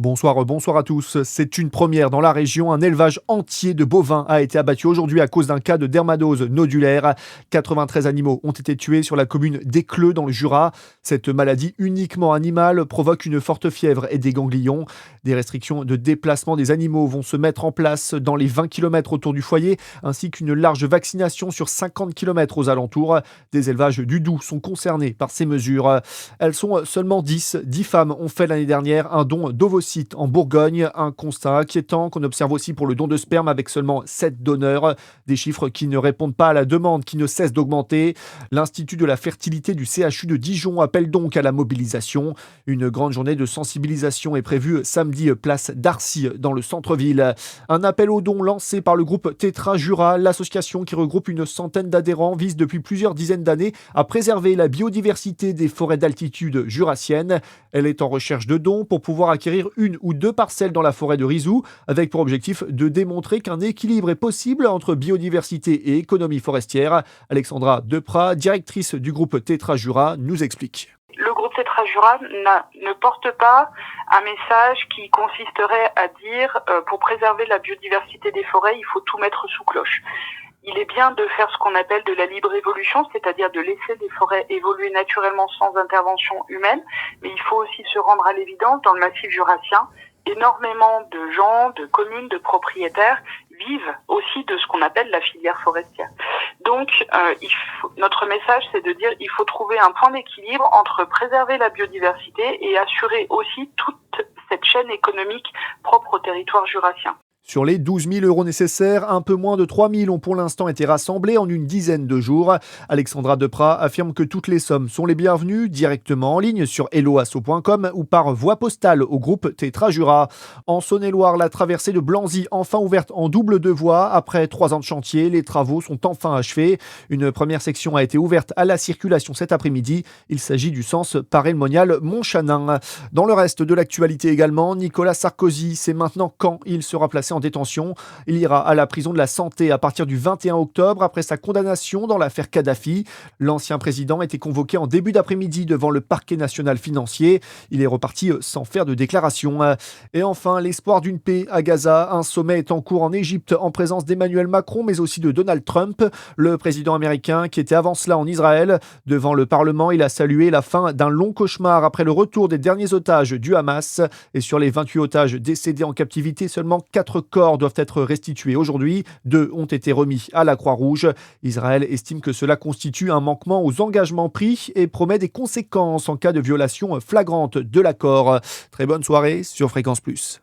Bonsoir à tous. C'est une première dans la région. Un élevage entier de bovins a été abattu aujourd'hui à cause d'un cas de dermatose nodulaire. 93 animaux ont été tués sur la commune d'Écleux dans le Jura. Cette maladie uniquement animale provoque une forte fièvre et des ganglions. Des restrictions de déplacement des animaux vont se mettre en place dans les 20 km autour du foyer, ainsi qu'une large vaccination sur 50 km aux alentours. Des élevages du Doubs sont concernés par ces mesures. Elles sont seulement 10. 10 femmes ont fait l'année dernière un don d'ovocytes en Bourgogne. Un constat inquiétant qu'on observe aussi pour le don de sperme avec seulement 7 donneurs. Des chiffres qui ne répondent pas à la demande qui ne cesse d'augmenter. L'Institut de la fertilité du CHU de Dijon appelle donc à la mobilisation. Une grande journée de sensibilisation est prévue samedi place d'Arcy dans le centre-ville. Un appel aux dons lancé par le groupe Tétra Jura. L'association qui regroupe une centaine d'adhérents vise depuis plusieurs dizaines d'années à préserver la biodiversité des forêts d'altitude jurassiennes. Elle est en recherche de dons pour pouvoir acquérir une ou deux parcelles dans la forêt de Rizou, avec pour objectif de démontrer qu'un équilibre est possible entre biodiversité et économie forestière. Alexandra Deprat, directrice du groupe Tétra Jura, nous explique. Le groupe Tétra Jura ne porte pas un message qui consisterait à dire pour préserver la biodiversité des forêts, il faut tout mettre sous cloche. Il est bien de faire ce qu'on appelle de la libre évolution, c'est-à-dire de laisser les forêts évoluer naturellement sans intervention humaine, mais il faut aussi se rendre à l'évidence, dans le massif jurassien, énormément de gens, de communes, de propriétaires vivent aussi de ce qu'on appelle la filière forestière. Donc, notre message, c'est de dire il faut trouver un point d'équilibre entre préserver la biodiversité et assurer aussi toute cette chaîne économique propre au territoire jurassien. Sur les 12 000 € nécessaires, un peu moins de 3 000 ont pour l'instant été rassemblés en une dizaine de jours. Alexandra Deprat affirme que toutes les sommes sont les bienvenues, directement en ligne sur helloasso.com ou par voie postale au groupe Tétra Jura. En Saône-et-Loire, la traversée de Blanzy, enfin ouverte en double deux voies. Après 3 ans de chantier, les travaux sont enfin achevés. Une première section a été ouverte à la circulation cet après-midi. Il s'agit du sens Paray-le-Monial Montchanin. Dans le reste de l'actualité également, Nicolas Sarkozy sait maintenant quand il sera placé en détention. Il ira à la prison de la Santé à partir du 21 octobre après sa condamnation dans l'affaire Kadhafi. L'ancien président était convoqué en début d'après-midi devant le parquet national financier. Il est reparti sans faire de déclaration. Et enfin, l'espoir d'une paix à Gaza. Un sommet est en cours en Égypte en présence d'Emmanuel Macron mais aussi de Donald Trump, le président américain qui était avant cela en Israël. Devant le Parlement, il a salué la fin d'un long cauchemar après le retour des derniers otages du Hamas. Et sur les 28 otages décédés en captivité, seulement 4 corps doivent être restitués aujourd'hui. 2 ont été remis à la Croix-Rouge. Israël estime que cela constitue un manquement aux engagements pris et promet des conséquences en cas de violation flagrante de l'accord. Très bonne soirée sur Fréquence Plus.